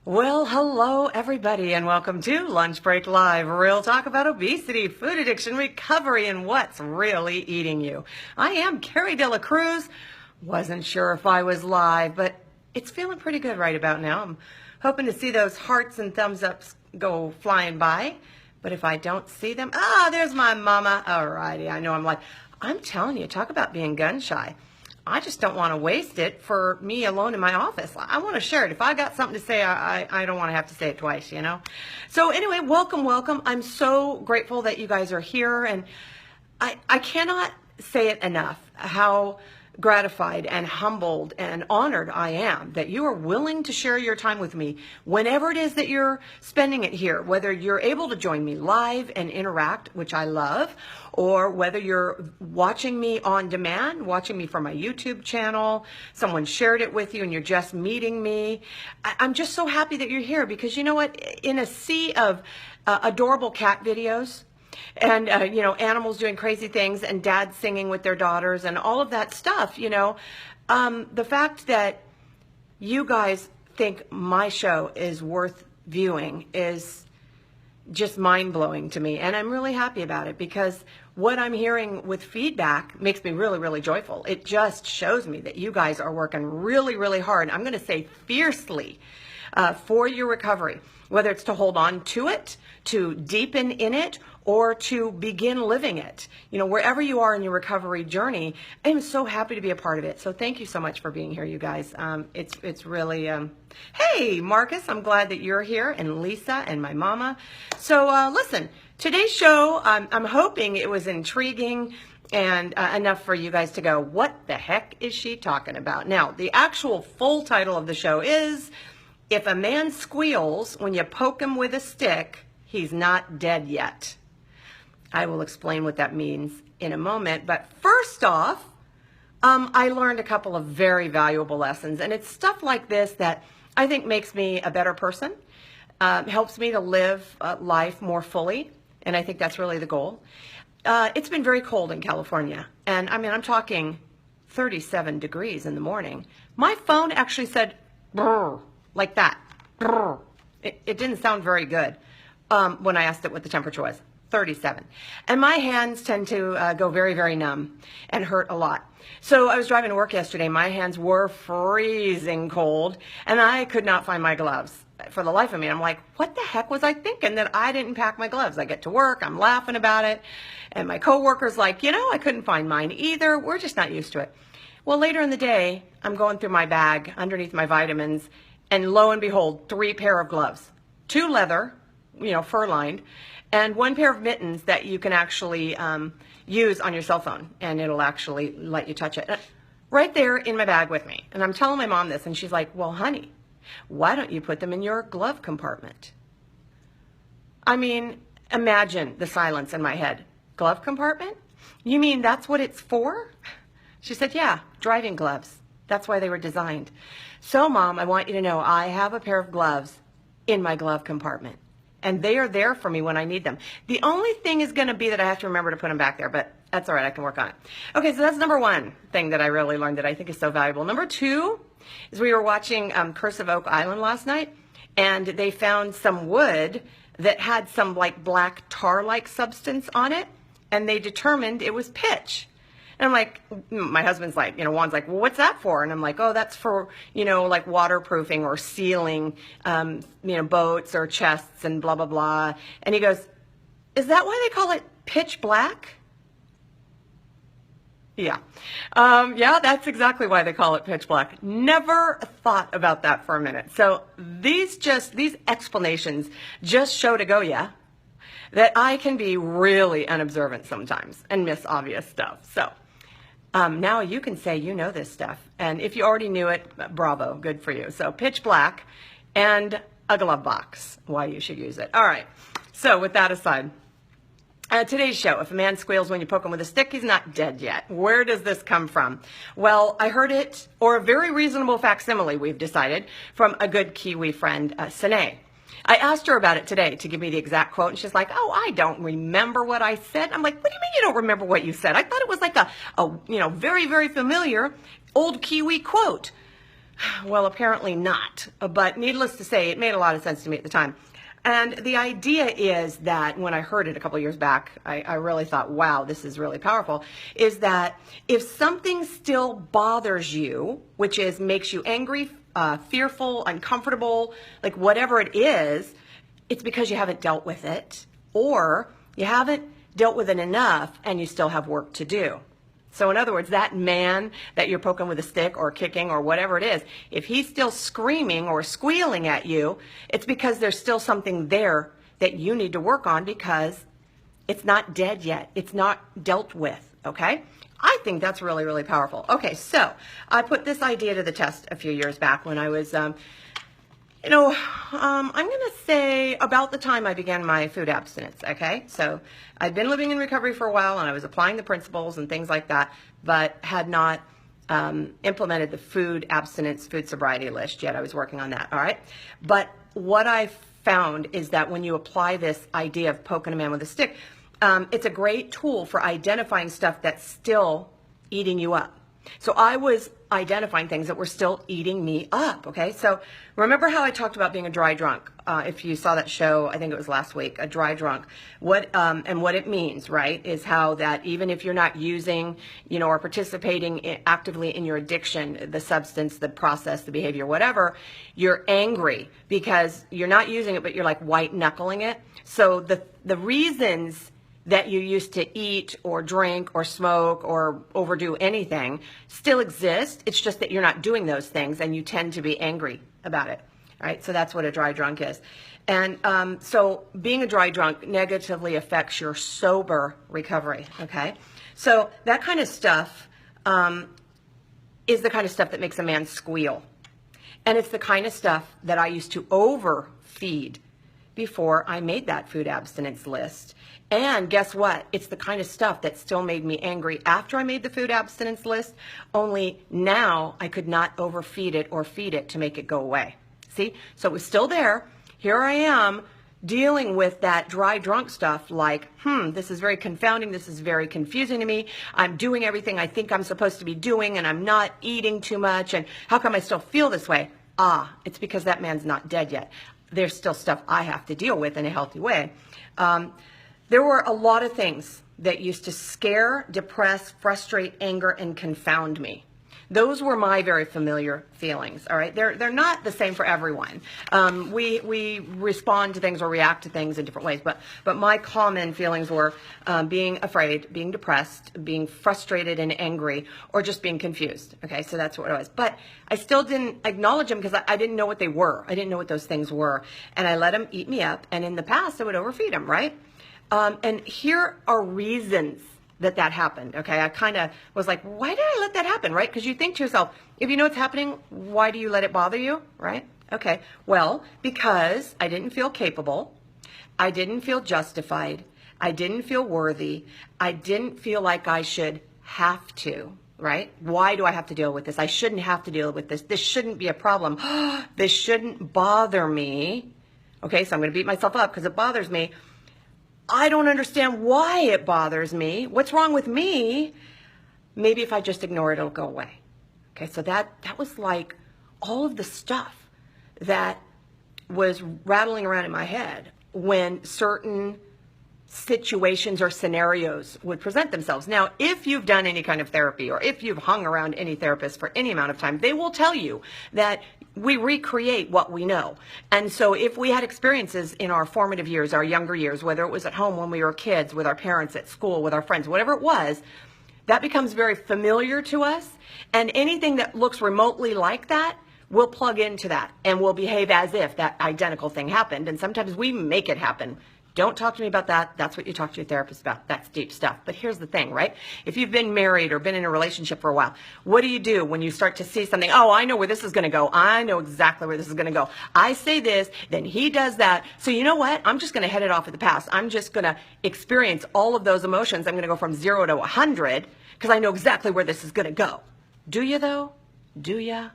Well, hello everybody and welcome to Lunch Break Live, real talk about obesity, food addiction, recovery, and what's really eating you. I am Carrie De La Cruz. Wasn't sure if I was live, but it's feeling pretty good right about now. I'm hoping to see those hearts and thumbs ups go flying by, but if I don't see them, there's my mama. Alrighty, I know I'm telling you, talk about being gun shy. I just don't want to waste it for me alone in my office. I want to share it. If I got something to say, I don't want to have to say it twice, you know? So anyway, welcome. I'm so grateful that you guys are here. And I cannot say it enough how gratified and humbled and honored I am that you are willing to share your time with me whenever it is that you're spending it here, whether you're able to join me live and interact, which I love, or whether you're watching me on demand, watching me from my YouTube channel, someone shared it with you and you're just meeting me. I'm just so happy that you're here because you know what? In a sea of adorable cat videos, and, animals doing crazy things and dads singing with their daughters and all of that stuff, the fact that you guys think my show is worth viewing is just mind-blowing to me. And I'm really happy about it because what I'm hearing with feedback makes me really, really joyful. It just shows me that you guys are working really, really hard. I'm going to say fiercely for your recovery, whether it's to hold on to it, to deepen in it, or to begin living it. Wherever you are in your recovery journey, I'm so happy to be a part of it. So thank you so much for being here, you guys. It's really, hey, Marcus, I'm glad that you're here, and Lisa and my mama. So listen, today's show, I'm hoping it was intriguing and enough for you guys to go, what the heck is she talking about? Now, the actual full title of the show is, If a Man Squeals When You Poke Him With a Stick, He's Not Dead Yet. I will explain what that means in a moment. But first off, I learned a couple of very valuable lessons. And it's stuff like this that I think makes me a better person, helps me to live life more fully. And I think that's really the goal. It's been very cold in California. And I'm talking 37 degrees in the morning. My phone actually said, brr, like that. Brr. It didn't sound very good when I asked it what the temperature was. 37. And my hands tend to go very, very numb and hurt a lot. So I was driving to work yesterday. My hands were freezing cold and I could not find my gloves. For the life of me, I'm like, what the heck was I thinking that I didn't pack my gloves? I get to work, I'm laughing about it. And my coworker's like, I couldn't find mine either. We're just not used to it. Well, later in the day, I'm going through my bag underneath my vitamins and lo and behold, 3 pair of gloves, 2 leather, fur lined, and 1 pair of mittens that you can actually use on your cell phone, and it'll actually let you touch it. Right there in my bag with me. And I'm telling my mom this, and she's like, well, honey, why don't you put them in your glove compartment? Imagine the silence in my head. Glove compartment? You mean that's what it's for? She said, yeah, driving gloves. That's why they were designed. So, Mom, I want you to know I have a pair of gloves in my glove compartment. And they are there for me when I need them. The only thing is going to be that I have to remember to put them back there, but that's all right. I can work on it. Okay, so that's number 1 thing that I really learned that I think is so valuable. Number 2 is we were watching Curse of Oak Island last night, and they found some wood that had some black tar-like substance on it, and they determined it was pitch. And I'm like, my husband's like, Juan's like, well, what's that for? And I'm like, oh, that's for, waterproofing or sealing, boats or chests and blah, blah, blah. And he goes, is that why they call it pitch black? Yeah. Yeah, that's exactly why they call it pitch black. Never thought about that for a minute. So these explanations just show to go, yeah, that I can be really unobservant sometimes and miss obvious stuff. So now you can say you know this stuff. And if you already knew it, bravo, good for you. So pitch black and a glove box, why you should use it. All right, so with that aside, today's show, if a man squeals when you poke him with a stick, he's not dead yet. Where does this come from? Well, I heard it, or a very reasonable facsimile, we've decided, from a good Kiwi friend, Sine. I asked her about it today to give me the exact quote, and she's like, oh, I don't remember what I said. I'm like, what do you mean you don't remember what you said? I thought it was like a very, very familiar old Kiwi quote. Well, apparently not. But needless to say, it made a lot of sense to me at the time. And the idea is that when I heard it a couple of years back, I really thought, wow, this is really powerful, is that if something still bothers you, which is makes you angry, fearful, uncomfortable, like whatever it is, it's because you haven't dealt with it, or you haven't dealt with it enough and you still have work to do. So in other words, that man that you're poking with a stick or kicking or whatever it is, if he's still screaming or squealing at you, it's because there's still something there that you need to work on because it's not dead yet. It's not dealt with, okay? I think that's really, really powerful. Okay, so I put this idea to the test a few years back when I was, I'm going to say about the time I began my food abstinence, okay? So I'd been living in recovery for a while, and I was applying the principles and things like that, but had not implemented the food abstinence, food sobriety list yet. I was working on that, all right? But what I found is that when you apply this idea of poking a man with a stick, it's a great tool for identifying stuff that's still eating you up. So I was identifying things that were still eating me up, okay? So remember how I talked about being a dry drunk? If you saw that show, I think it was last week, a dry drunk. And what it means, right, is how that even if you're not using, or participating actively in your addiction, the substance, the process, the behavior, whatever, you're angry because you're not using it, but you're like white knuckling it. So the reasons that you used to eat or drink or smoke or overdo anything still exist. It's just that you're not doing those things and you tend to be angry about it. All right, so that's what a dry drunk is. And so being a dry drunk negatively affects your sober recovery, okay? So that kind of stuff is the kind of stuff that makes a man squeal. And it's the kind of stuff that I used to overfeed before I made that food abstinence list. And guess what? It's the kind of stuff that still made me angry after I made the food abstinence list, only now I could not overfeed it or feed it to make it go away. See? So it was still there. Here I am dealing with that dry drunk stuff like, this is very confounding. This is very confusing to me. I'm doing everything I think I'm supposed to be doing and I'm not eating too much. And how come I still feel this way? It's because that man's not dead yet. There's still stuff I have to deal with in a healthy way. There were a lot of things that used to scare, depress, frustrate, anger, and confound me. Those were my very familiar feelings, all right? They're not the same for everyone. We respond to things or react to things in different ways, but my common feelings were being afraid, being depressed, being frustrated and angry, or just being confused, okay? So that's what it was. But I still didn't acknowledge them because I didn't know what they were. I didn't know what those things were, and I let them eat me up, and in the past, I would overfeed them, right? And here are reasons that happened, okay? I kind of was like, why did I let that happen, right? Because you think to yourself, if you know what's happening, why do you let it bother you, right? Okay, well, because I didn't feel capable, I didn't feel justified, I didn't feel worthy, I didn't feel like I should have to, right? Why do I have to deal with this? I shouldn't have to deal with this. This shouldn't be a problem. This shouldn't bother me. Okay, so I'm going to beat myself up because it bothers me. I don't understand why it bothers me. What's wrong with me? Maybe if I just ignore it, it'll go away. Okay, so that was like all of the stuff that was rattling around in my head when certain situations or scenarios would present themselves. Now, if you've done any kind of therapy or if you've hung around any therapist for any amount of time, they will tell you that we recreate what we know. And so if we had experiences in our formative years, our younger years, whether it was at home when we were kids, with our parents, at school, with our friends, whatever it was, that becomes very familiar to us. And anything that looks remotely like that, we'll plug into that and we'll behave as if that identical thing happened. And sometimes we make it happen. Don't talk to me about that. That's what you talk to your therapist about. That's deep stuff. But here's the thing, right? If you've been married or been in a relationship for a while, what do you do when you start to see something? Oh, I know where this is going to go. I know exactly where this is going to go. I say this, then he does that. So you know what? I'm just going to head it off at the pass. I'm just going to experience all of those emotions. I'm going to go from 0 to 100 because I know exactly where this is going to go. Do you though? Do ya?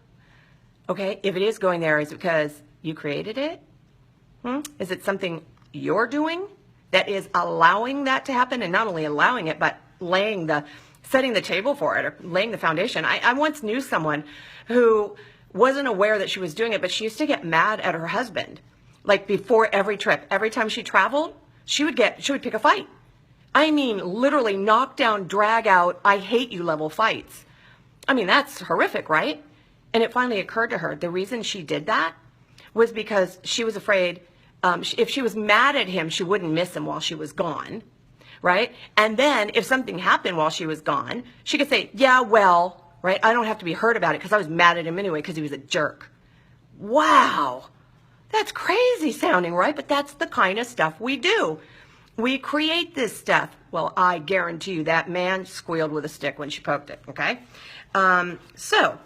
Okay, if it is going there, is it because you created it? Is it something you're doing that is allowing that to happen, and not only allowing it, but setting the table for it or laying the foundation? I once knew someone who wasn't aware that she was doing it, but she used to get mad at her husband. Like before every trip, every time she traveled, she would pick a fight. I mean, literally knock down, drag out, I hate you level fights. I mean, that's horrific, right? And it finally occurred to her, the reason she did that was because she was afraid if she was mad at him, she wouldn't miss him while she was gone, right? And then if something happened while she was gone, she could say, yeah, well, right? I don't have to be hurt about it because I was mad at him anyway because he was a jerk. Wow. That's crazy sounding, right? But that's the kind of stuff we do. We create this stuff. Well, I guarantee you that man squealed with a stick when she poked it, okay? So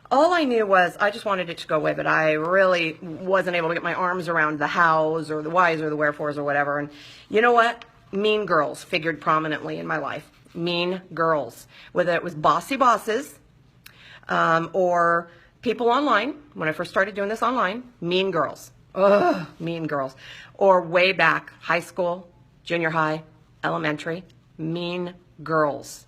all I knew was I just wanted it to go away, but I really wasn't able to get my arms around the hows or the whys or the wherefores or whatever. And you know what? Mean girls figured prominently in my life. Mean girls. Whether it was bossy bosses or people online, when I first started doing this online, mean girls. Ugh, mean girls. Or way back, high school, junior high, elementary, mean girls.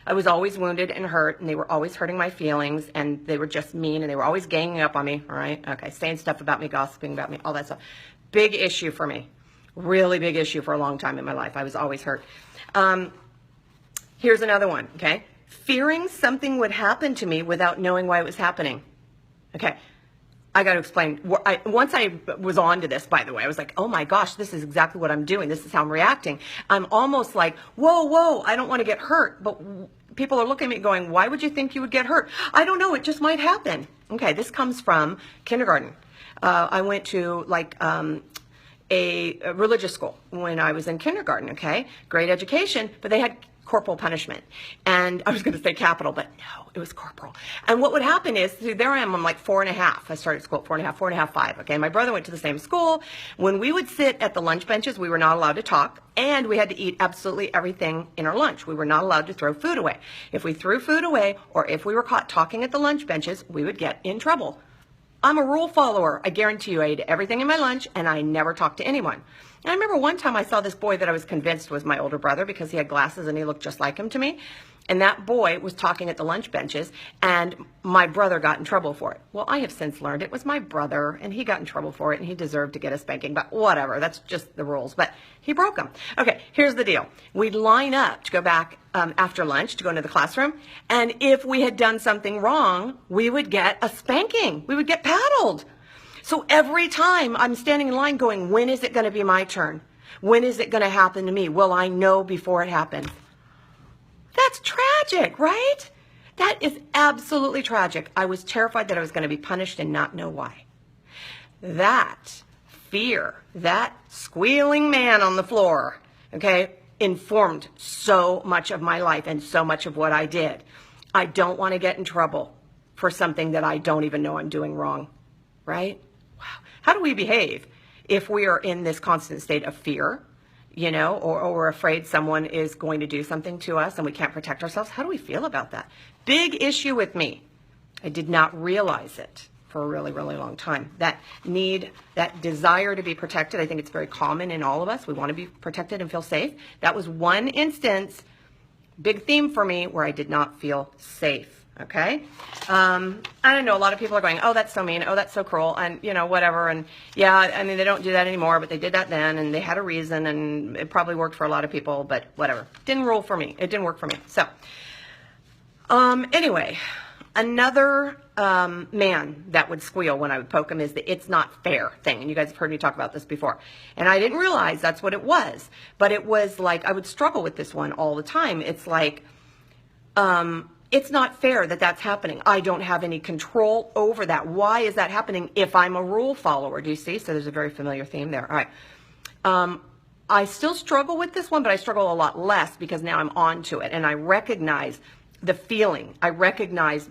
I was always wounded and hurt, and they were always hurting my feelings, and they were just mean, and they were always ganging up on me, all right? Okay, saying stuff about me, gossiping about me, all that stuff. Big issue for me. Really big issue for a long time in my life. I was always hurt. Here's another one, okay? Fearing something would happen to me without knowing why it was happening. Okay, I got to explain. Once I was on to this, by the way, I was like, oh my gosh, this is exactly what I'm doing. This is how I'm reacting. I'm almost like, whoa, I don't want to get hurt. But people are looking at me going, why would you think you would get hurt? I don't know. It just might happen. Okay, this comes from kindergarten. I went to like a religious school when I was in kindergarten, okay? Great education, but they had corporal punishment. And I was going to say capital, but no, it was corporal. And what would happen is, so there I am, I'm like 4.5. I started school at 4.5, 5. Okay, my brother went to the same school. When we would sit at the lunch benches, we were not allowed to talk, and we had to eat absolutely everything in our lunch. We were not allowed to throw food away. If we threw food away, or if we were caught talking at the lunch benches, we would get in trouble. I'm a rule follower. I guarantee you I ate everything in my lunch, and I never talked to anyone. And I remember one time I saw this boy that I was convinced was my older brother because he had glasses and he looked just like him to me. And that boy was talking at the lunch benches, and my brother got in trouble for it. Well, I have since learned it was my brother, and he got in trouble for it, and he deserved to get a spanking, but whatever. That's just the rules. But he broke them. Okay, here's the deal. We'd line up to go back after lunch to go into the classroom, and if we had done something wrong, we would get a spanking. We would get paddled. So every time I'm standing in line going, when is it going to be my turn? When is it going to happen to me? Will I know before it happens? That's tragic, right? That is absolutely tragic. I was terrified that I was going to be punished and not know why. That fear, that squealing man on the floor, okay, informed so much of my life and so much of what I did. I don't want to get in trouble for something that I don't even know I'm doing wrong, right? Wow. How do we behave if we are in this constant state of fear? You know, or we're afraid someone is going to do something to us and we can't protect ourselves. How do we feel about that? Big issue with me. I did not realize it for a really, really long time. That need, that desire to be protected, I think it's very common in all of us. We want to be protected and feel safe. That was one instance, big theme for me, where I did not feel safe. Okay. I don't know. A lot of people are going, oh, that's so mean. Oh, that's so cruel. And, you know, whatever. And yeah, I mean, they don't do that anymore, but they did that then and they had a reason and it probably worked for a lot of people, but whatever. Didn't rule for me. It didn't work for me. So, anyway, another, man that would squeal when I would poke him is the "it's not fair" thing. And you guys have heard me talk about this before. And I didn't realize that's what it was, but it was like, I would struggle with this one all the time. It's like, it's not fair that that's happening. I don't have any control over that. Why is that happening if I'm a rule follower? Do you see? So there's a very familiar theme there. All right. I still struggle with this one, but I struggle a lot less because now I'm on to it and I recognize the feeling. I recognize,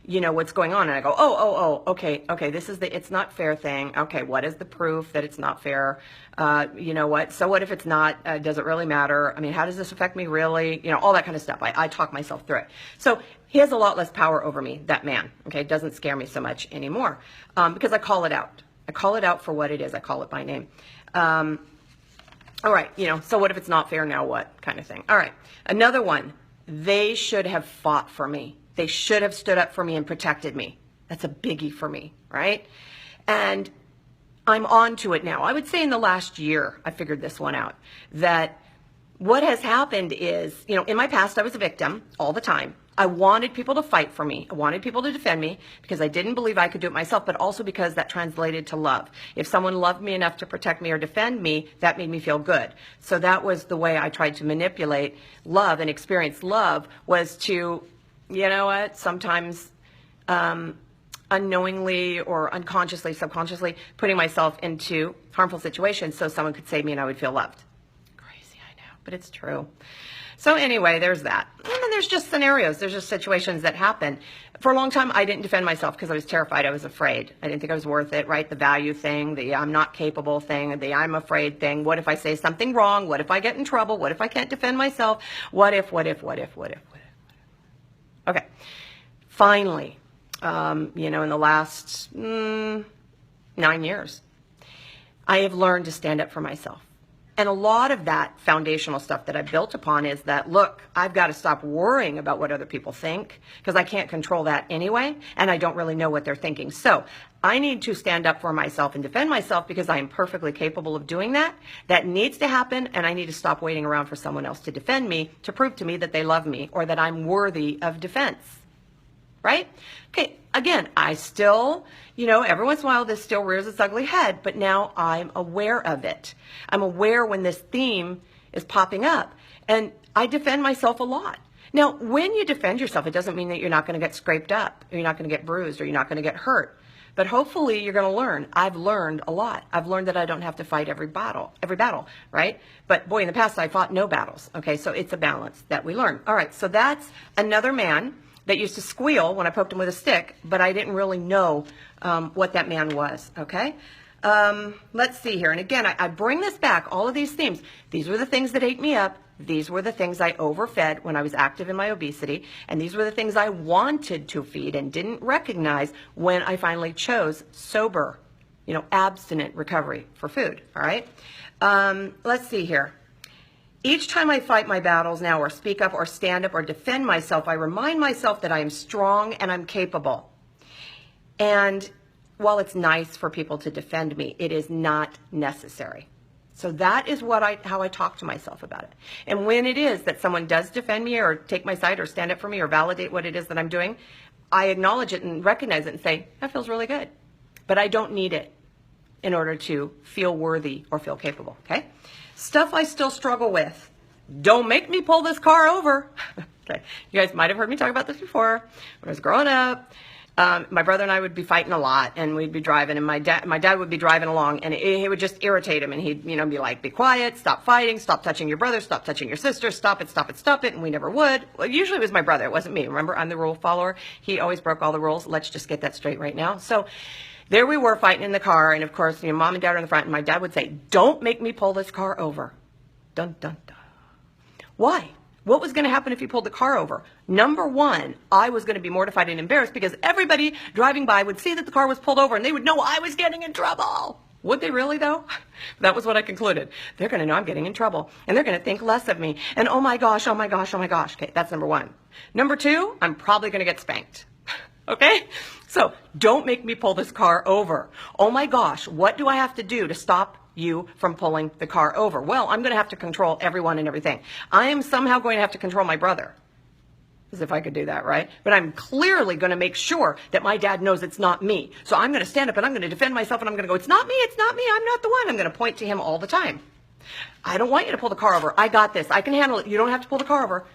you know, what's going on and I go, okay, this is the "it's not fair" thing. Okay, what is the proof that it's not fair? You know what? So what if it's not? Does it really matter? I mean, how does this affect me really? You know, all that kind of stuff. I talk myself through it. So he has a lot less power over me, that man. Okay, it doesn't scare me so much anymore because I call it out. I call it out for what it is. I call it by name. All right, you know, so what if it's not fair? Now what? Kind of thing. All right, another one. They should have fought for me. They should have stood up for me and protected me. That's a biggie for me, right? And I'm on to it now. I would say in the last year, I figured this one out, that what has happened is, in my past, I was a victim all the time. I wanted people to fight for me. I wanted people to defend me because I didn't believe I could do it myself, but also because that translated to love. If someone loved me enough to protect me or defend me, that made me feel good. So that was the way I tried to manipulate love and experience love, was to, sometimes unknowingly or unconsciously, subconsciously putting myself into harmful situations so someone could save me and I would feel loved. Crazy, I know, but it's true. So anyway, there's that. And then there's just scenarios. There's just situations that happen. For a long time, I didn't defend myself because I was terrified. I was afraid. I didn't think I was worth it, right? The value thing, the I'm not capable thing, the I'm afraid thing. What if I say something wrong? What if I get in trouble? What if I can't defend myself? What if? Okay. Finally, in the last 9 years, I have learned to stand up for myself. And a lot of that foundational stuff that I built upon is that, look, I've got to stop worrying about what other people think because I can't control that anyway, and I don't really know what they're thinking. So I need to stand up for myself and defend myself because I am perfectly capable of doing that. That needs to happen, and I need to stop waiting around for someone else to defend me, to prove to me that they love me or that I'm worthy of defense. Right? Okay, again, I still, every once in a while this still rears its ugly head, but now I'm aware of it. I'm aware when this theme is popping up, and I defend myself a lot. Now, when you defend yourself, it doesn't mean that you're not going to get scraped up, or you're not going to get bruised, or you're not going to get hurt. But hopefully you're going to learn. I've learned a lot. I've learned that I don't have to fight every battle, right? But boy, in the past I fought no battles. Okay, so it's a balance that we learn. All right, so that's another man that used to squeal when I poked him with a stick, but I didn't really know what that man was, okay? Let's see here. And again, I bring this back, all of these themes. These were the things that ate me up. These were the things I overfed when I was active in my obesity. And these were the things I wanted to feed and didn't recognize when I finally chose sober, abstinent recovery for food, all right? Let's see here. Each time I fight my battles now, or speak up, or stand up, or defend myself, I remind myself that I am strong and I'm capable. And while it's nice for people to defend me, it is not necessary. So that is how I talk to myself about it. And when it is that someone does defend me, or take my side, or stand up for me, or validate what it is that I'm doing, I acknowledge it and recognize it and say, that feels really good. But I don't need it in order to feel worthy or feel capable, okay? Stuff I still struggle with. Don't make me pull this car over. Okay, you guys might have heard me talk about this before. When I was growing up, my brother and I would be fighting a lot, and we'd be driving, and my dad would be driving along, and it would just irritate him, and he'd be like, be quiet, stop fighting, stop touching your brother, stop touching your sister, stop it, and we never would. Well, usually it was my brother, it wasn't me. Remember, I'm the rule follower. He always broke all the rules. Let's just get that straight right now. So there we were fighting in the car, and of course, mom and dad are in the front, and my dad would say, don't make me pull this car over. Dun, dun, dun. Why? What was going to happen if he pulled the car over? Number one, I was going to be mortified and embarrassed because everybody driving by would see that the car was pulled over, and they would know I was getting in trouble. Would they really, though? That was what I concluded. They're going to know I'm getting in trouble, and they're going to think less of me. And oh my gosh, oh my gosh, oh my gosh. Okay, that's number one. Number two, I'm probably going to get spanked. Okay? So don't make me pull this car over. Oh my gosh, what do I have to do to stop you from pulling the car over? Well, I'm going to have to control everyone and everything. I am somehow going to have to control my brother. As if I could do that, right? But I'm clearly going to make sure that my dad knows it's not me. So I'm going to stand up and I'm going to defend myself, and I'm going to go, it's not me, I'm not the one. I'm going to point to him all the time. I don't want you to pull the car over. I got this. I can handle it. You don't have to pull the car over.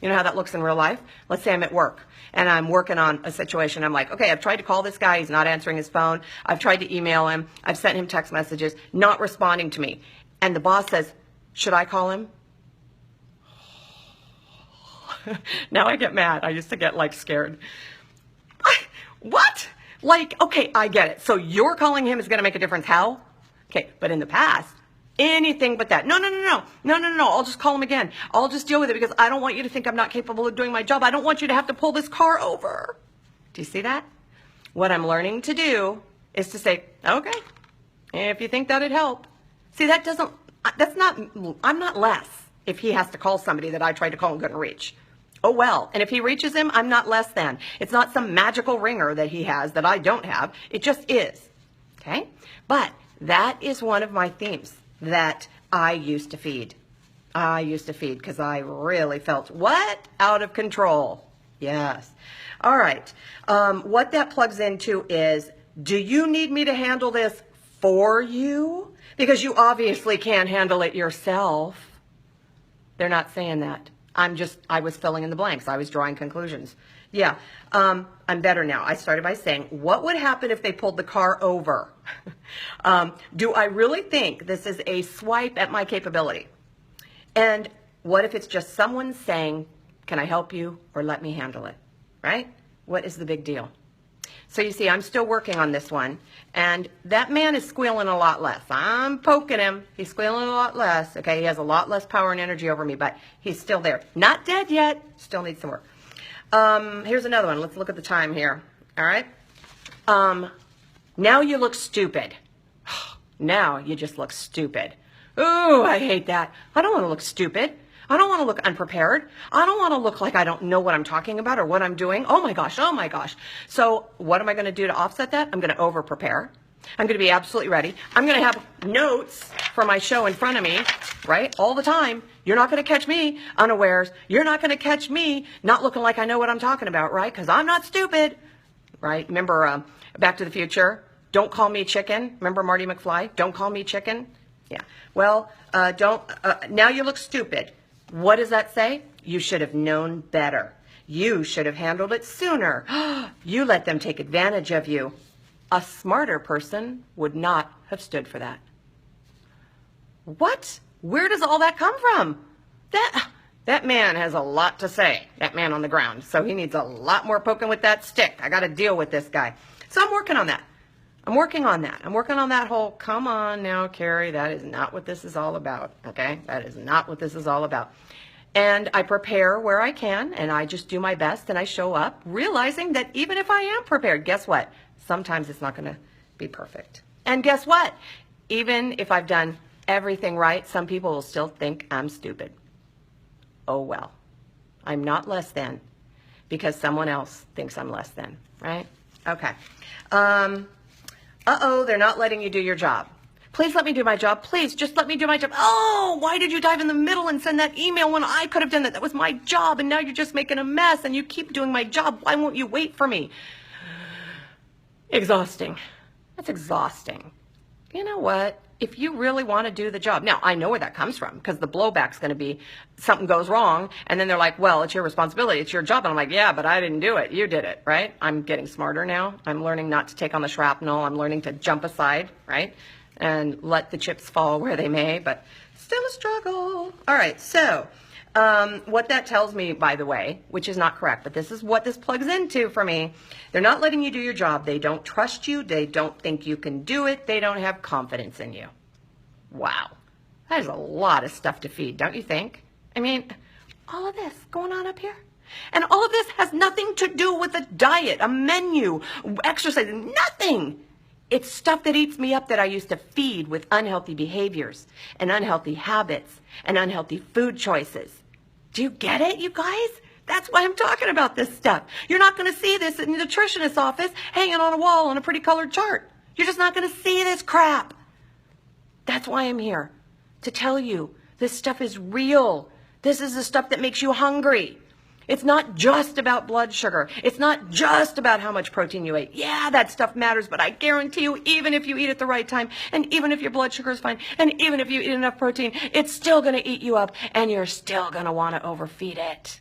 You know how that looks in real life? Let's say I'm at work and I'm working on a situation. I'm like, okay, I've tried to call this guy. He's not answering his phone. I've tried to email him. I've sent him text messages, not responding to me. And the boss says, should I call him? Now I get mad. I used to get scared. What? Okay, I get it. So you're calling him is going to make a difference. How? Okay, but in the past, anything but that. No. I'll just call him again. I'll just deal with it because I don't want you to think I'm not capable of doing my job. I don't want you to have to pull this car over. Do you see that? What I'm learning to do is to say, okay, if you think that'd help. See, I'm not less if he has to call somebody that I tried to call and couldn't reach. Oh well, and if he reaches him, I'm not less than. It's not some magical ringer that he has that I don't have. It just is. Okay? But that is one of my themes that I used to feed. I used to feed because I really felt, what? Out of control. Yes. All right. What that plugs into is, do you need me to handle this for you? Because you obviously can't handle it yourself. They're not saying that. I was filling in the blanks. I was drawing conclusions. Yeah, I'm better now. I started by saying, what would happen if they pulled the car over? Do I really think this is a swipe at my capability? And what if it's just someone saying, can I help you or let me handle it? Right? What is the big deal? So you see, I'm still working on this one, and that man is squealing a lot less. I'm poking him. He's squealing a lot less. Okay, he has a lot less power and energy over me, but he's still there. Not dead yet. Still needs some work. Here's another one. Let's look at the time here. All right. Now you look stupid. Now you just look stupid. Ooh, I hate that. I don't want to look stupid. I don't want to look unprepared. I don't want to look like I don't know what I'm talking about or what I'm doing. Oh my gosh, oh my gosh. So what am I going to do to offset that? I'm going to over-prepare. I'm going to be absolutely ready. I'm going to have notes for my show in front of me, right, all the time. You're not going to catch me unawares. You're not going to catch me not looking like I know what I'm talking about, right, because I'm not stupid, right? Remember Back to the Future? Don't call me chicken. Remember Marty McFly? Don't call me chicken. Yeah. Well, now you look stupid. What does that say? You should have known better. You should have handled it sooner. You let them take advantage of you. A smarter person would not have stood for that. What? Where does all that come from? That man has a lot to say, that man on the ground. So he needs a lot more poking with that stick. I got to deal with this guy. So I'm working on that. I'm working on that. I'm working on that whole, come on now, Carrie, that is not what this is all about, okay? That is not what this is all about. And I prepare where I can, and I just do my best, and I show up, realizing that even if I am prepared, guess what? Sometimes it's not going to be perfect. And guess what? Even if I've done everything right, some people will still think I'm stupid. Oh, well. I'm not less than because someone else thinks I'm less than, right? Okay. Uh-oh, they're not letting you do your job. Please let me do my job. Please, just let me do my job. Oh, why did you dive in the middle and send that email when I could have done that? That was my job, and now you're just making a mess, and you keep doing my job. Why won't you wait for me? Exhausting. That's exhausting. You know what? If you really want to do the job. Now, I know where that comes from, because the blowback's going to be something goes wrong, and then they're like, well, it's your responsibility. It's your job. And I'm like, yeah, but I didn't do it. You did it, right? I'm getting smarter now. I'm learning not to take on the shrapnel. I'm learning to jump aside, right? And let the chips fall where they may, but still a struggle. All right, so what that tells me, by the way, which is not correct, but this is what this plugs into for me. They're not letting you do your job. They don't trust you. They don't think you can do it. They don't have confidence in you. Wow. That is a lot of stuff to feed, don't you think? I mean, all of this going on up here. And all of this has nothing to do with a diet, a menu, exercise, nothing. It's stuff that eats me up that I used to feed with unhealthy behaviors and unhealthy habits and unhealthy food choices. Do you get it, you guys? That's why I'm talking about this stuff. You're not going to see this in the nutritionist's office hanging on a wall on a pretty colored chart. You're just not going to see this crap. That's why I'm here, to tell you this stuff is real. This is the stuff that makes you hungry. It's not just about blood sugar. It's not just about how much protein you ate. Yeah, that stuff matters, but I guarantee you, even if you eat at the right time, and even if your blood sugar is fine, and even if you eat enough protein, it's still going to eat you up, and you're still going to want to overfeed it.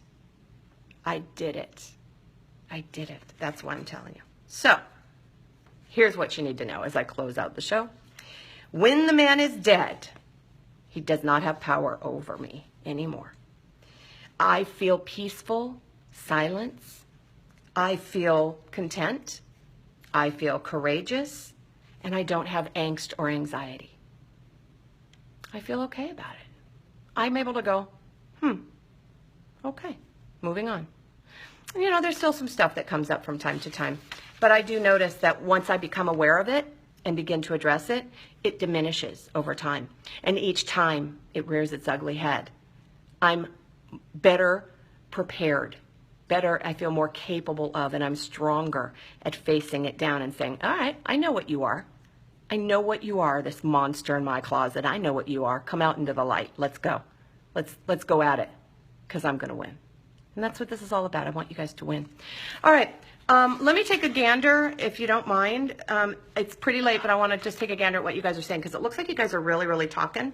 I did it. I did it. That's why I'm telling you. So, here's what you need to know as I close out the show. When the man is dead, he does not have power over me anymore. I feel peaceful silence. I feel content. I feel courageous. And I don't have angst or anxiety. I feel okay about it. I'm able to go, okay, moving on. You know, there's still some stuff that comes up from time to time. But I do notice that once I become aware of it and begin to address it, it diminishes over time. And each time it rears its ugly head. I'm better prepared, better, I feel more capable of, and I'm stronger at facing it down and saying, all right, I know what you are. I know what you are, this monster in my closet. I know what you are. Come out into the light. Let's go. Let's go at it, because I'm going to win. And that's what this is all about. I want you guys to win. All right. Let me take a gander, if you don't mind. It's pretty late, but I want to just take a gander at what you guys are saying, because it looks like you guys are really, really talking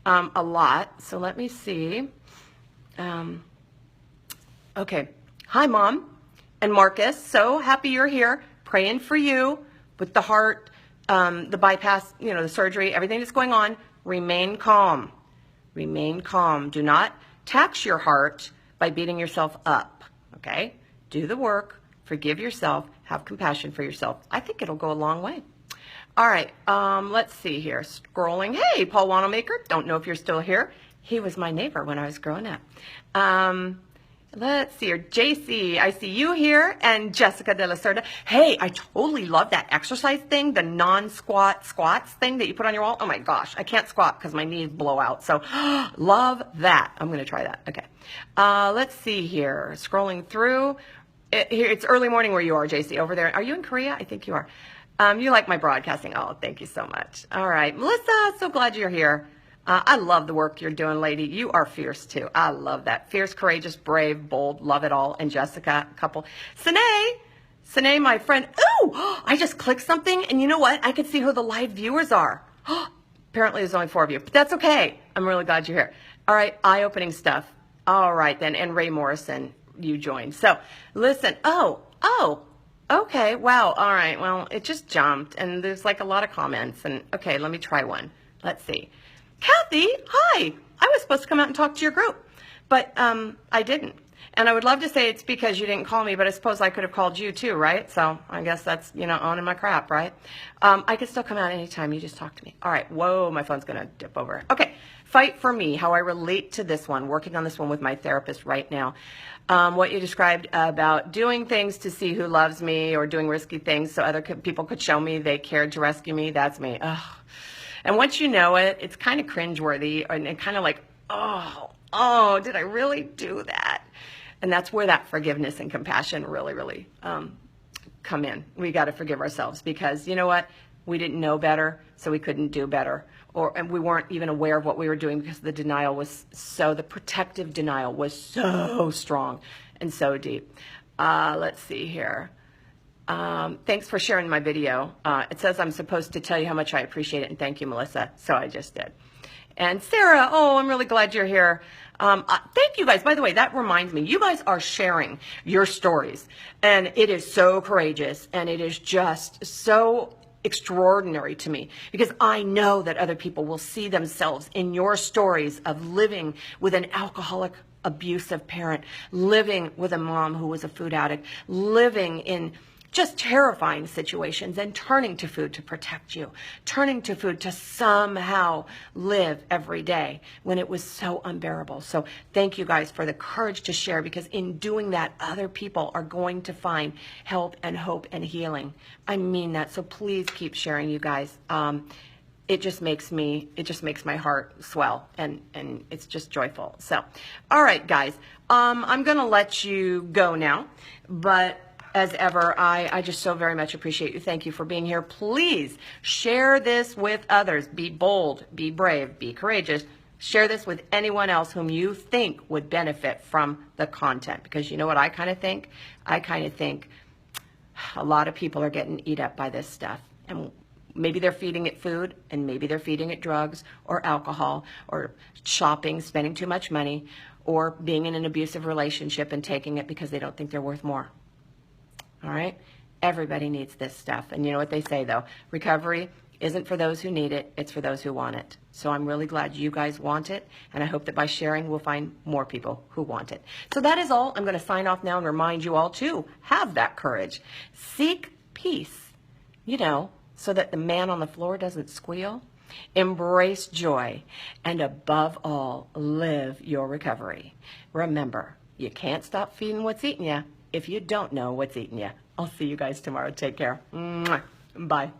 a lot. So let me see. Okay. Hi, Mom and Marcus. So happy you're here. Praying for you with the heart, the bypass, the surgery, everything that's going on. Remain calm. Remain calm. Do not tax your heart by beating yourself up. Okay? Do the work. Forgive yourself. Have compassion for yourself. I think it'll go a long way. All right. Let's see here. Scrolling. Hey, Paul Wanamaker. Don't know if you're still here. He was my neighbor when I was growing up. Let's see here. JC, I see you here. And Jessica de la Cerda. Hey, I totally love that exercise thing, the non-squat squats thing that you put on your wall. Oh my gosh, I can't squat because my knees blow out. So love that. I'm going to try that. Okay. Let's see here. Scrolling through. It's early morning where you are, JC, over there. Are you in Korea? I think you are. You like my broadcasting. Oh, thank you so much. All right. Melissa, so glad you're here. I love the work you're doing, lady. You are fierce, too. I love that. Fierce, courageous, brave, bold, love it all. And Jessica, a couple. Sine, my friend. Ooh, I just clicked something, and you know what? I could see who the live viewers are. Apparently, there's only 4 of you, but that's okay. I'm really glad you're here. All right, eye-opening stuff. All right, then. And Ray Morrison, you joined. So, listen. Oh, okay. Wow. All right. Well, it just jumped, and there's like a lot of comments. And okay, let me try one. Let's see. Kathy, hi. I was supposed to come out and talk to your group, but I didn't. And I would love to say it's because you didn't call me, but I suppose I could have called you too, right? So I guess that's, owning my crap, right? I could still come out anytime. You just talk to me. All right. Whoa, my phone's going to dip over. Okay. Fight for me, how I relate to this one, working on this one with my therapist right now. What you described about doing things to see who loves me or doing risky things so other people could show me they cared to rescue me, that's me. Ugh. And once you know it, it's kind of cringeworthy and kind of like, oh, did I really do that? And that's where that forgiveness and compassion really, really come in. We got to forgive ourselves because you know what? We didn't know better, so we couldn't do better. And we weren't even aware of what we were doing because the protective denial was so strong and so deep. Let's see here. Thanks for sharing my video. It says I'm supposed to tell you how much I appreciate it, and thank you, Melissa. So I just did. And Sarah, I'm really glad you're here. Thank you guys. By the way, that reminds me, you guys are sharing your stories, and it is so courageous, and it is just so extraordinary to me because I know that other people will see themselves in your stories of living with an alcoholic, abusive parent, living with a mom who was a food addict, living in just terrifying situations and turning to food to protect you, turning to food to somehow live every day when it was so unbearable. So thank you guys for the courage to share because in doing that, other people are going to find help and hope and healing. I mean that. So please keep sharing, you guys. It just makes my heart swell and it's just joyful. So, all right, guys, I'm going to let you go now, but as ever, I just so very much appreciate you. Thank you for being here. Please share this with others. Be bold, be brave, be courageous. Share this with anyone else whom you think would benefit from the content. Because you know what I kind of think? I kind of think a lot of people are getting eat up by this stuff. And maybe they're feeding it food, and maybe they're feeding it drugs or alcohol or shopping, spending too much money, or being in an abusive relationship and taking it because they don't think they're worth more. All right? Everybody needs this stuff. And you know what they say, though? Recovery isn't for those who need it. It's for those who want it. So I'm really glad you guys want it. And I hope that by sharing, we'll find more people who want it. So that is all. I'm going to sign off now and remind you all to have that courage. Seek peace, so that the man on the floor doesn't squeal. Embrace joy. And above all, live your recovery. Remember, you can't stop feeding what's eating you if you don't know what's eating you. I'll see you guys tomorrow. Take care. Mwah. Bye.